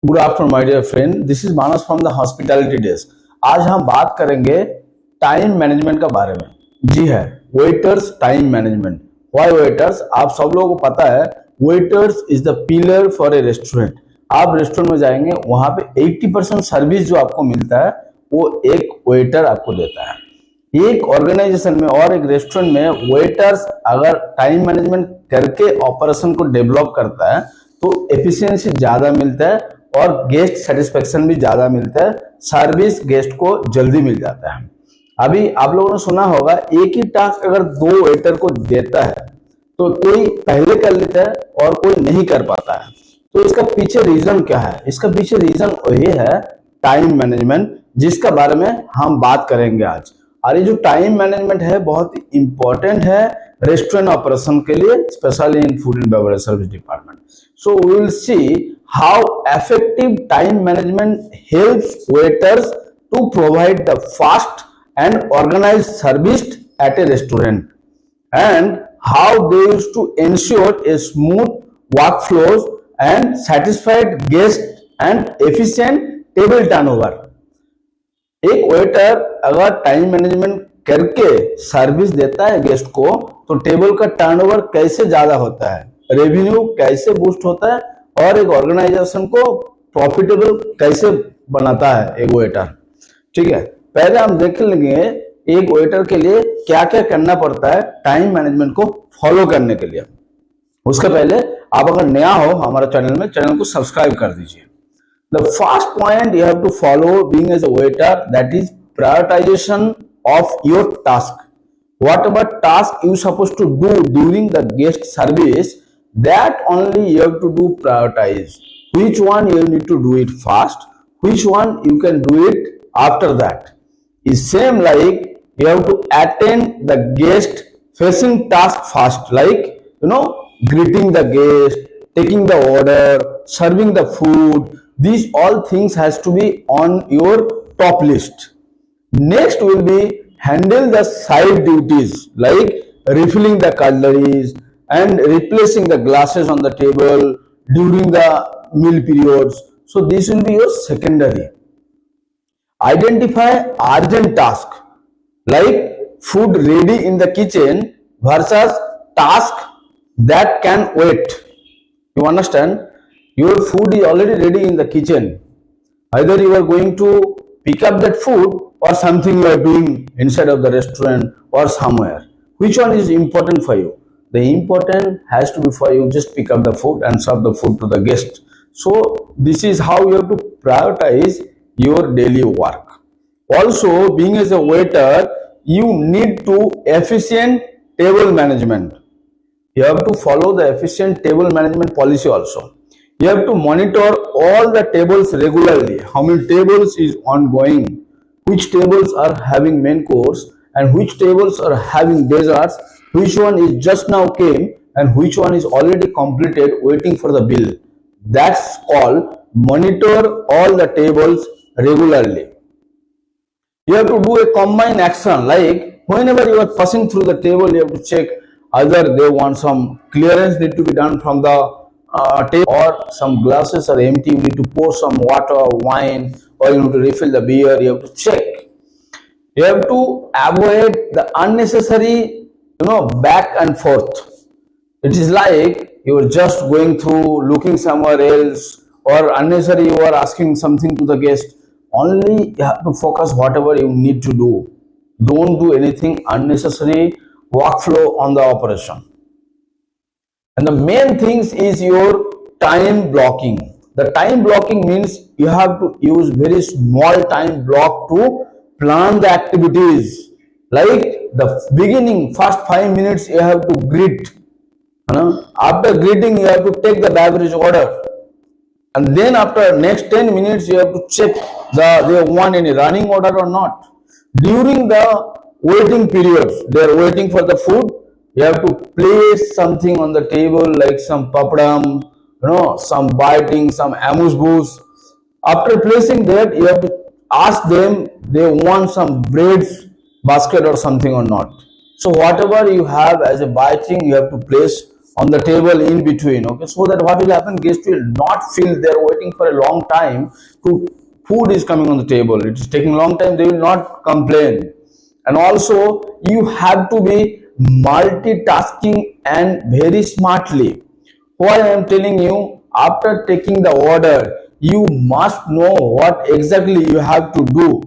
Good afternoon my dear friend, this is Manas from the hospitality desk. आज हम बात करेंगे टाइम मैनेजमेंट के बारे में। जी है, waiters time management. Why waiters? आप सब लोगों को पता है waiters is the pillar for a restaurant. आप रेस्टोरेंट में जाएंगे, वहां पे 80% सर्विस जो आपको मिलता है वो एक वेटर आपको देता है। एक ऑर्गेनाइजेशन में और एक रेस्टोरेंट में वेटर्स अगर टाइम मैनेजमेंट करके ऑपरेशन को डेवलप करता है तो एफिशिएंसी ज्यादा मिलता है और गेस्ट सेटिस्फेक्शन भी ज्यादा मिलता है, सर्विस गेस्ट को जल्दी मिल जाता है। अभी आप लोगों ने सुना होगा, एक ही टास्क अगर दो वेटर को देता है तो कोई पहले कर लेता है और कोई नहीं कर पाता है। तो इसका पीछे रीजन क्या है? इसका पीछे रीजन वही है टाइम मैनेजमेंट, जिसका बारे में हम बात करेंगे आज। और ये जो टाइम मैनेजमेंट है बहुत इंपॉर्टेंट है रेस्टोरेंट ऑपरेशन के लिए, specially in food and beverage service department. So we will see how effective time management helps waiters to provide the fast and organized service at a restaurant, and how they used to ensure a smooth workflows and satisfied guests and efficient table turnover। एक waiter अगर time management करके service देता है guest को तो table का turnover कैसे ज्यादा होता है, रेवेन्यू कैसे बूस्ट होता है और एक ऑर्गेनाइजेशन को प्रॉफिटेबल कैसे बनाता है एक वेटर। ठीक है, पहले हम देख लेंगे एक वेटर के लिए क्या क्या करना पड़ता है टाइम मैनेजमेंट को फॉलो करने के लिए। उसके पहले आप अगर नया हो हमारे चैनल में, चैनल को सब्सक्राइब कर दीजिए। The first point you have to follow being as a waiter, that is prioritization of your task. Whatever task you suppose to do during the guest service, that only you have to do prioritize. Which one you need to do it fast, which one you can do it after that. Is same like you have to attend the guest facing task fast, like greeting the guest, taking the order, serving the food. These all things has to be on your top list. Next will be handle the side duties like refilling the cutleries and replacing the glasses on the table during the meal periods. So this will be your secondary. Identify urgent task like food ready in the kitchen versus task that can wait. You understand? Your food is already ready in the kitchen. Either you are going to pick up that food or something you are doing inside of the restaurant or somewhere. Which one is important for you? The important has to be for you just pick up the food and serve the food to the guest. So this is how you have to prioritize your daily work. Also, being as a waiter, you need to efficient table management. You have to follow the efficient table management policy also. You have to monitor all the tables regularly. How many tables is ongoing, which tables are having main course and which tables are having desserts, which one is just now came and which one is already completed waiting for the bill. That's called monitor all the tables regularly. You have to do a combined action, like whenever you are passing through the table you have to check either they want some clearance need to be done from the table, or some glasses are empty, you need to pour some water or wine, or you need to refill the beer. You have to check. You have to avoid the unnecessary back and forth. It is like you are just going through looking somewhere else, or unnecessary you are asking something to the guest. Only you have to focus whatever you need to do. Don't do anything unnecessary workflow on the operation. And the main things is your time blocking. The time blocking means you have to use very small time block to plan the activities. Like the beginning, first 5 minutes you have to greet. After greeting you have to take the beverage order, and then after next 10 minutes you have to check they want any running order or not. During the waiting periods, they are waiting for the food, you have to place something on the table like some papadam, some biting, some amuse bouche. After placing that, you have to ask them they want some breads basket or something or not. So whatever you have as a biting, you have to place on the table in between. Okay, so that what will happen, guests will not feel they're waiting for a long time to food is coming on the table, it is taking a long time, they will not complain. And also you have to be multitasking and very smartly. Why I am telling you, after taking the order, you must know what exactly you have to do.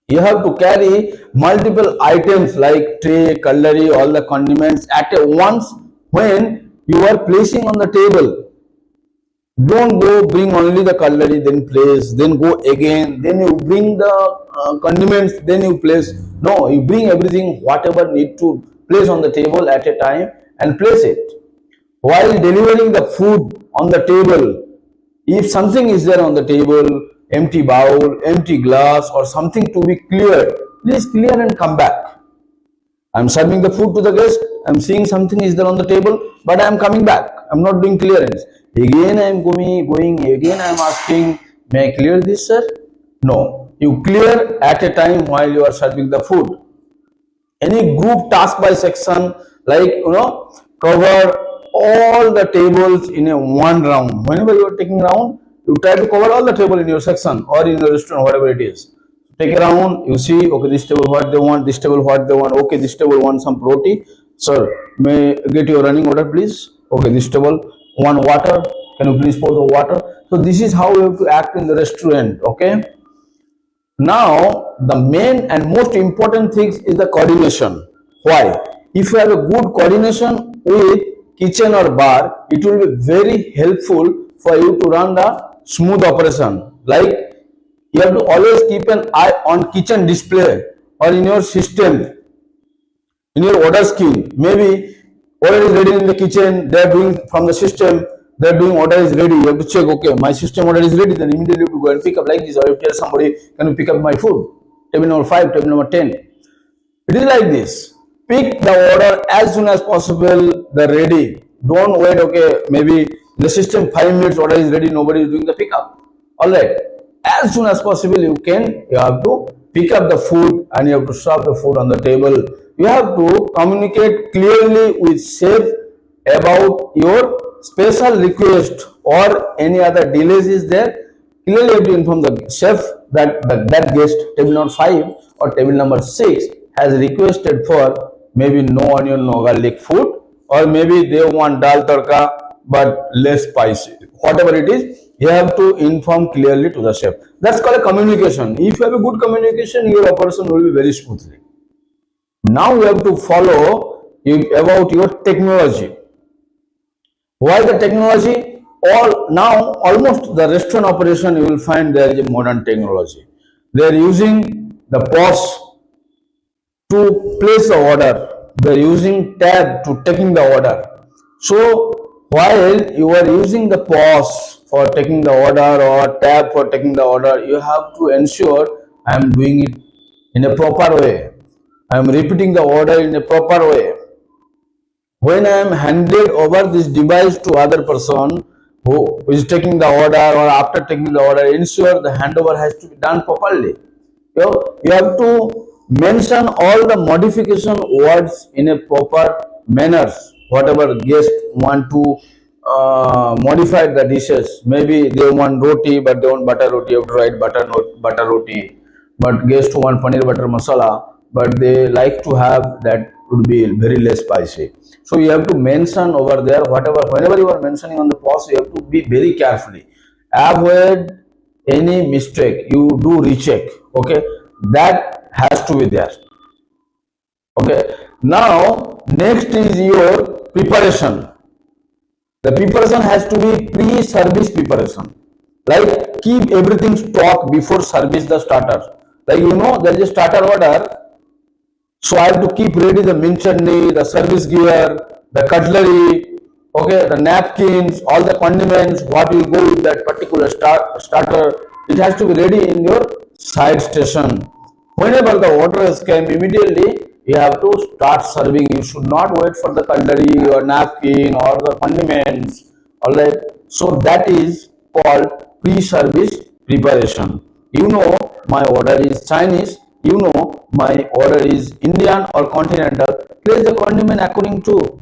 You have to carry multiple items like tray, cutlery, all the condiments at once when you are placing on the table. Don't go bring only the cutlery, then place, then go again, then you bring the condiments, then you place. No, you bring everything, whatever need to place on the table at a time and place it. While delivering the food on the table, if something is there on the table, empty bowl, empty glass, or something to be cleared, please clear and come back. I'm serving the food to the guest, I'm seeing something is there on the table, but I'm coming back. I'm not doing clearance. Again I'm going, again I'm asking, may I clear this, sir? No. You clear at a time while you are serving the food. Any group task by section, like, cover all the tables in a one round. Whenever you are taking round, you try to cover all the table in your section or in your restaurant, whatever it is. Take a round, you see, okay, this table what they want, this table what they want, okay, this table want some roti. Sir, may I get your running order, please? Okay, this table want water, can you please pour the water? So this is how you have to act in the restaurant, okay? Now, the main and most important thing is the coordination. Why? If you have a good coordination with kitchen or bar, it will be very helpful for you to run the smooth operation. Like, you have to always keep an eye on kitchen display or in your system, in your order scheme. Maybe order is ready in the kitchen, they are doing from the system, they are doing order is ready. You have to check, okay, my system order is ready, then immediately you have to go and pick up like this, or you tell somebody, can you pick up my food? Table number 5, table number 10. It is like this. Pick the order as soon as possible, the ready. Don't wait, okay, maybe the system 5 minutes order is ready, nobody is doing the pickup. Alright. As soon as possible you have to pick up the food and you have to serve the food on the table. You have to communicate clearly with chef about your special request or any other delays is there. Clearly you have to inform the chef that that guest, table number 5 or table number 6, has requested for maybe no onion, no garlic food, or maybe they want dal tadka but less spicy. Whatever it is, you have to inform clearly to the chef. That's called a communication. If you have a good communication, your operation will be very smoothly. Now you have to follow about your technology. Why the technology? Now almost the restaurant operation you will find there is a modern technology. They are using the POS to place the order. They are using tab to taking the order. So while you are using the POS for taking the order or tab for taking the order, you have to ensure I am doing it in a proper way. I am repeating the order in a proper way. When I am handed over this device to other person who is taking the order, or after taking the order, ensure the handover has to be done properly. You have to mention all the modification words in a proper manner. Whatever guests want to modify the dishes. Maybe they want roti but they want butter roti, you have to write butter roti. But guests want paneer butter masala, but they like to have that would be very less spicy. So you have to mention over there whenever you are mentioning on the POS, you have to be very carefully. Avoid any mistake. You do recheck. Okay, that has to be there. Okay. Now next is your preparation. The preparation has to be pre-service preparation. Like, keep everything stock before service the starter. Like, there is a starter order. So I have to keep ready the mint chutney, the service gear, the cutlery, okay, the napkins, all the condiments, what will go with that particular starter. It has to be ready in your side station. Whenever the orders came, immediately you have to start serving. You should not wait for the cutlery or napkin or the condiments. Alright. So that is called pre-service preparation. My order is Chinese. My order is Indian or continental. Place the condiment according to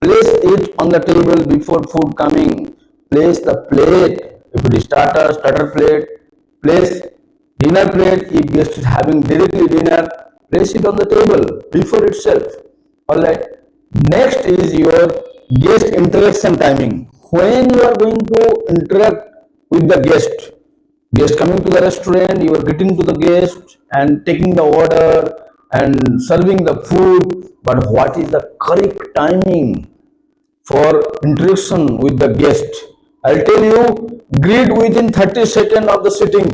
Place it on the table before food coming. Place the plate. If it is starter plate. Place dinner plate. If guest is having directly dinner, place it on the table before itself. Alright. Next is your guest interaction timing. When you are going to interact with the guest coming to the restaurant, you are getting to the guest and taking the order and serving the food. But what is the correct timing for interaction with the guest? I'll tell you, greet within 30 seconds of the sitting.